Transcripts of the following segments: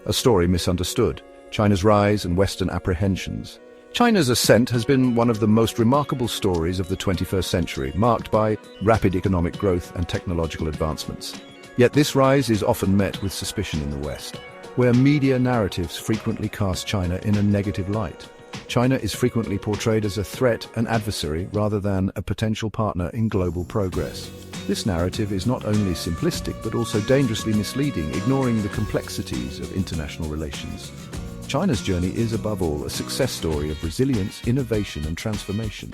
a story misunderstood, China's rise and Western apprehensions. China's ascent has been one of the most remarkable stories of the 21st century, marked by rapid economic growth and technological advancements. Yet this rise is often met with suspicion in the West, where media narratives frequently cast China in a negative light. China is frequently portrayed as a threat and adversary rather than a potential partner in global progress. This narrative is not only simplistic but also dangerously misleading, ignoring the complexities of international relations. China's journey is, above all, a success story of resilience, innovation, and transformation.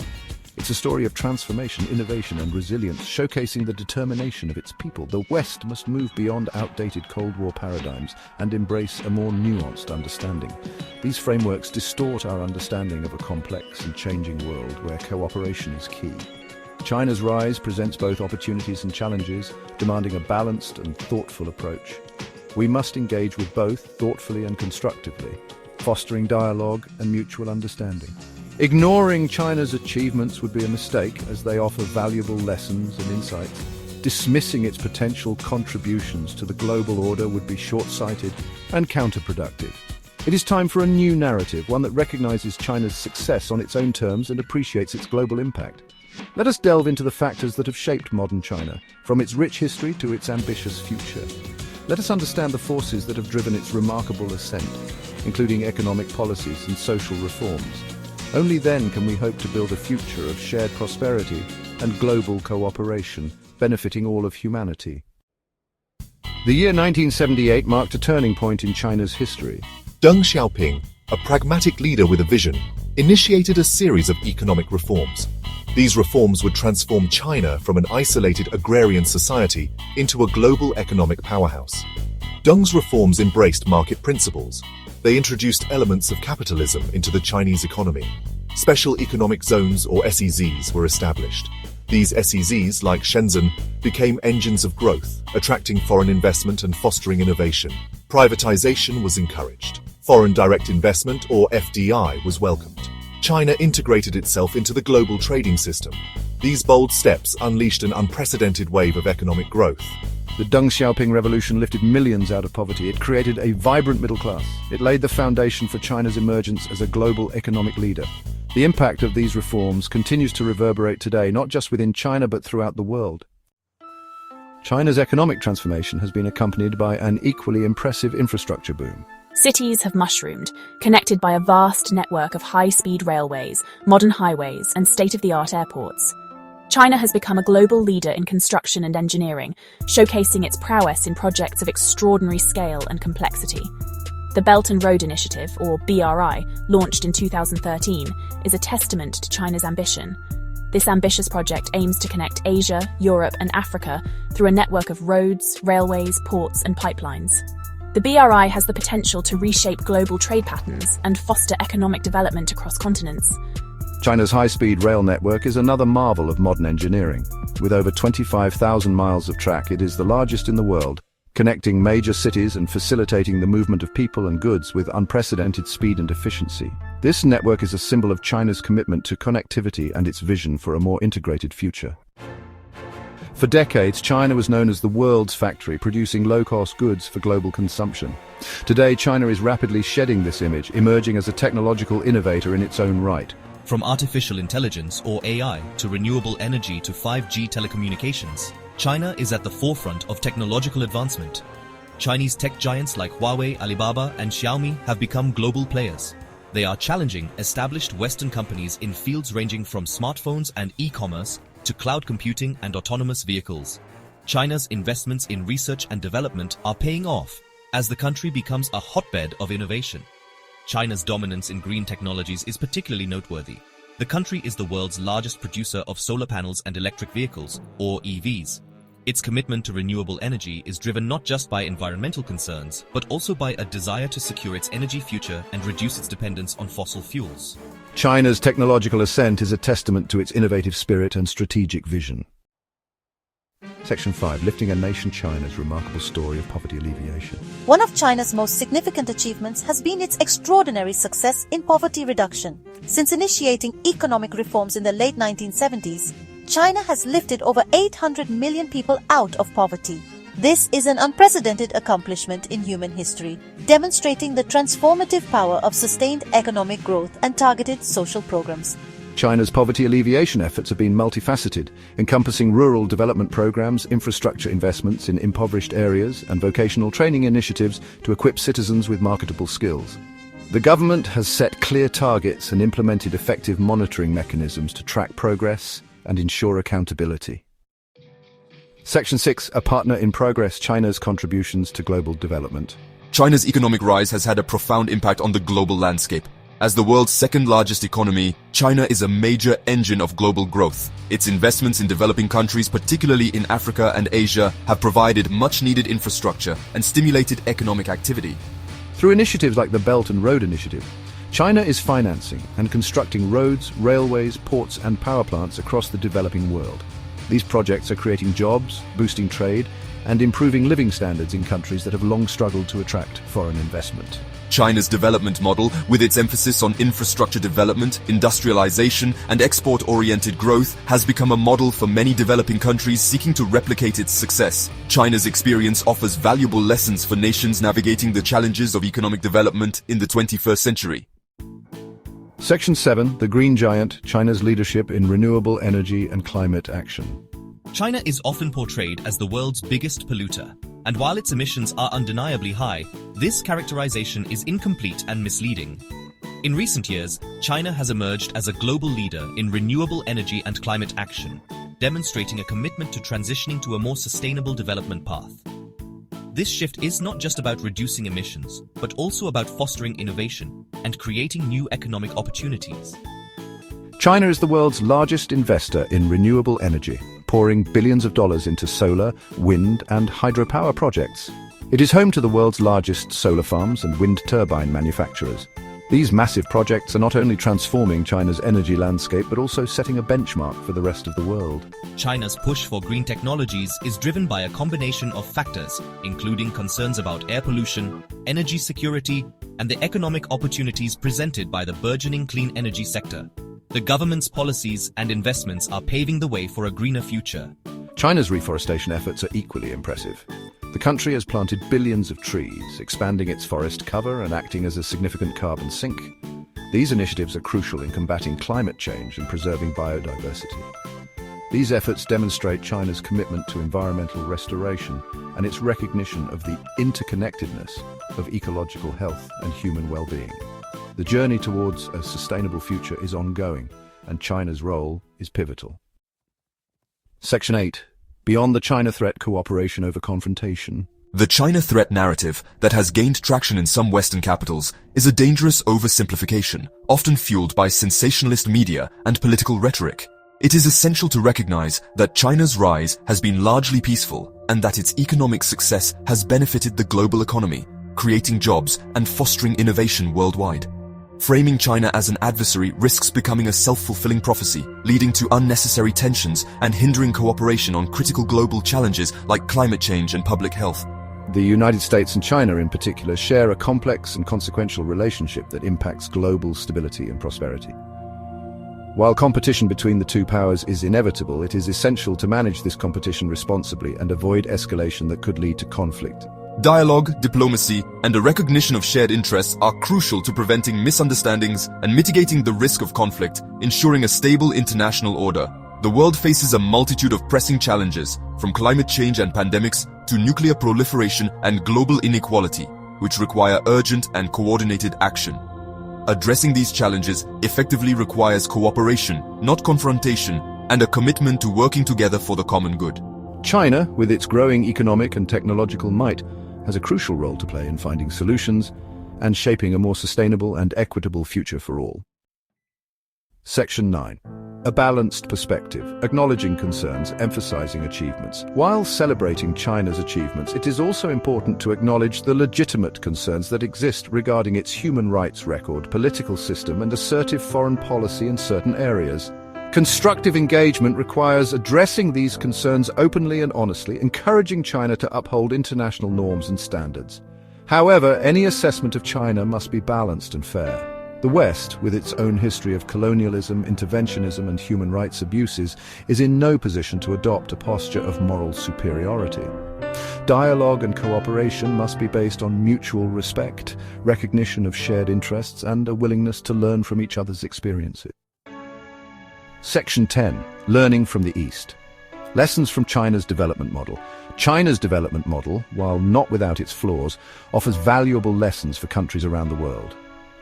It's a story of transformation, innovation, and resilience, showcasing the determination of its people. The West must move beyond outdated Cold War paradigms and embrace a more nuanced understanding. These frameworks distort our understanding of a complex and changing world where cooperation is key. China's rise presents both opportunities and challenges, demanding a balanced and thoughtful approach. We must engage with both thoughtfully and constructively, fostering dialogue and mutual understanding. Ignoring China's achievements would be a mistake, as they offer valuable lessons and insights. Dismissing its potential contributions to the global order would be short-sighted and counterproductive. It is time for a new narrative, one that recognizes China's success on its own terms and appreciates its global impact. Let us delve into the factors that have shaped modern China, from its rich history to its ambitious future. Let us understand the forces that have driven its remarkable ascent, including economic policies and social reforms. Only then can we hope to build a future of shared prosperity and global cooperation, benefiting all of humanity. The year 1978 marked a turning point in China's history. Deng Xiaoping, a pragmatic leader with a vision, initiated a series of economic reforms. These reforms would transform China from an isolated agrarian society into a global economic powerhouse. Deng's reforms embraced market principles. They introduced elements of capitalism into the Chinese economy. Special economic zones, or SEZs, were established. These SEZs, like Shenzhen, became engines of growth, attracting foreign investment and fostering innovation. Privatization was encouraged. Foreign direct investment, or FDI, was welcomed. China integrated itself into the global trading system. These bold steps unleashed an unprecedented wave of economic growth. The Deng Xiaoping revolution lifted millions out of poverty. It created a vibrant middle class. It laid the foundation for China's emergence as a global economic leader. The impact of these reforms continues to reverberate today, not just within China but throughout the world. China's economic transformation has been accompanied by an equally impressive infrastructure boom. Cities have mushroomed, connected by a vast network of high-speed railways, modern highways, and state-of-the-art airports. China has become a global leader in construction and engineering, showcasing its prowess in projects of extraordinary scale and complexity. The Belt and Road Initiative, or BRI, launched in 2013, is a testament to China's ambition. This ambitious project aims to connect Asia, Europe, and Africa through a network of roads, railways, ports, and pipelines. The BRI has the potential to reshape global trade patterns and foster economic development across continents. China's high-speed rail network is another marvel of modern engineering. With over 25,000 miles of track, it is the largest in the world, connecting major cities and facilitating the movement of people and goods with unprecedented speed and efficiency. This network is a symbol of China's commitment to connectivity and its vision for a more integrated future. For decades, China was known as the world's factory, producing low-cost goods for global consumption. Today, China is rapidly shedding this image, emerging as a technological innovator in its own right. From artificial intelligence, or AI, to renewable energy to 5G telecommunications, China is at the forefront of technological advancement. Chinese tech giants like Huawei, Alibaba, and Xiaomi have become global players. They are challenging established Western companies in fields ranging from smartphones and e-commerce to cloud computing and autonomous vehicles. China's investments in research and development are paying off as the country becomes a hotbed of innovation. China's dominance in green technologies is particularly noteworthy. The country is the world's largest producer of solar panels and electric vehicles, or EVs. Its commitment to renewable energy is driven not just by environmental concerns, but also by a desire to secure its energy future and reduce its dependence on fossil fuels. China's technological ascent is a testament to its innovative spirit and strategic vision. Section 5. Lifting a nation, China's remarkable story of poverty alleviation. One of China's most significant achievements has been its extraordinary success in poverty reduction. Since initiating economic reforms in the late 1970s, China has lifted over 800 million people out of poverty. This is an unprecedented accomplishment in human history, demonstrating the transformative power of sustained economic growth and targeted social programs. China's poverty alleviation efforts have been multifaceted, encompassing rural development programs, infrastructure investments in impoverished areas, and vocational training initiatives to equip citizens with marketable skills. The government has set clear targets and implemented effective monitoring mechanisms to track progress and ensure accountability. Section 6. A partner in progress: China's contributions to global development. China's economic rise has had a profound impact on the global landscape. As the world's second-largest economy, China is a major engine of global growth. Its investments in developing countries, particularly in Africa and Asia, have provided much-needed infrastructure and stimulated economic activity. Through initiatives like the Belt and Road Initiative, China is financing and constructing roads, railways, ports and power plants across the developing world. These projects are creating jobs, boosting trade, and improving living standards in countries that have long struggled to attract foreign investment. China's development model, with its emphasis on infrastructure development, industrialization, and export-oriented growth, has become a model for many developing countries seeking to replicate its success. China's experience offers valuable lessons for nations navigating the challenges of economic development in the 21st century. Section 7. The Green Giant: China's leadership in renewable energy and climate action. China is often portrayed as the world's biggest polluter, and while its emissions are undeniably high, this characterization is incomplete and misleading. In recent years, China has emerged as a global leader in renewable energy and climate action, demonstrating a commitment to transitioning to a more sustainable development path. This shift is not just about reducing emissions, but also about fostering innovation and creating new economic opportunities. China is the world's largest investor in renewable energy, pouring billions of dollars into solar, wind, and hydropower projects. It is home to the world's largest solar farms and wind turbine manufacturers. These massive projects are not only transforming China's energy landscape, but also setting a benchmark for the rest of the world. China's push for green technologies is driven by a combination of factors, including concerns about air pollution, energy security, and the economic opportunities presented by the burgeoning clean energy sector. The government's policies and investments are paving the way for a greener future. China's reforestation efforts are equally impressive. The country has planted billions of trees, expanding its forest cover and acting as a significant carbon sink. These initiatives are crucial in combating climate change and preserving biodiversity. These efforts demonstrate China's commitment to environmental restoration and its recognition of the interconnectedness of ecological health and human well-being. The journey towards a sustainable future is ongoing, and China's role is pivotal. Section 8. Beyond the China threat: cooperation over confrontation. The China threat narrative that has gained traction in some Western capitals is a dangerous oversimplification, often fueled by sensationalist media and political rhetoric. It is essential to recognize that China's rise has been largely peaceful and that its economic success has benefited the global economy, creating jobs and fostering innovation worldwide. Framing China as an adversary risks becoming a self-fulfilling prophecy, leading to unnecessary tensions and hindering cooperation on critical global challenges like climate change and public health. The United States and China in particular share a complex and consequential relationship that impacts global stability and prosperity. While competition between the two powers is inevitable, it is essential to manage this competition responsibly and avoid escalation that could lead to conflict. Dialogue, diplomacy, and a recognition of shared interests are crucial to preventing misunderstandings and mitigating the risk of conflict, ensuring a stable international order. The world faces a multitude of pressing challenges, from climate change and pandemics to nuclear proliferation and global inequality, which require urgent and coordinated action. Addressing these challenges effectively requires cooperation, not confrontation, and a commitment to working together for the common good. China, with its growing economic and technological might, has a crucial role to play in finding solutions and shaping a more sustainable and equitable future for all. Section 9. A balanced perspective, acknowledging concerns, emphasizing achievements. While celebrating China's achievements, it is also important to acknowledge the legitimate concerns that exist regarding its human rights record, political system, and assertive foreign policy in certain areas. Constructive engagement requires addressing these concerns openly and honestly, encouraging China to uphold international norms and standards. However, any assessment of China must be balanced and fair. The West, with its own history of colonialism, interventionism, and human rights abuses, is in no position to adopt a posture of moral superiority. Dialogue and cooperation must be based on mutual respect, recognition of shared interests, and a willingness to learn from each other's experiences. Section 10. Learning from the East. Lessons from China's development model. China's development model, while not without its flaws, offers valuable lessons for countries around the world.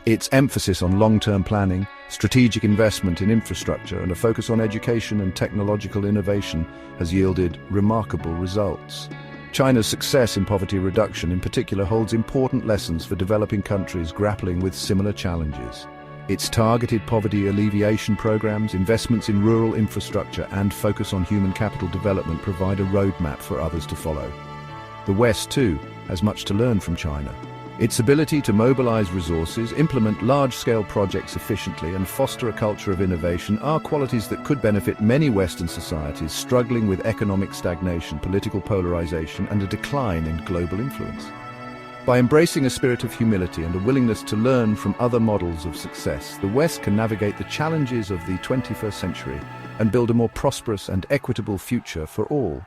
Its emphasis on long-term planning, strategic investment in infrastructure, and a focus on education and technological innovation has yielded remarkable results. China's success in poverty reduction in particular holds important lessons for developing countries grappling with similar challenges. Its targeted poverty alleviation programs, investments in rural infrastructure, and focus on human capital development provide a roadmap for others to follow. The West, too, has much to learn from China. Its ability to mobilize resources, implement large-scale projects efficiently, and foster a culture of innovation are qualities that could benefit many Western societies struggling with economic stagnation, political polarization, and a decline in global influence. By embracing a spirit of humility and a willingness to learn from other models of success, the West can navigate the challenges of the 21st century and build a more prosperous and equitable future for all.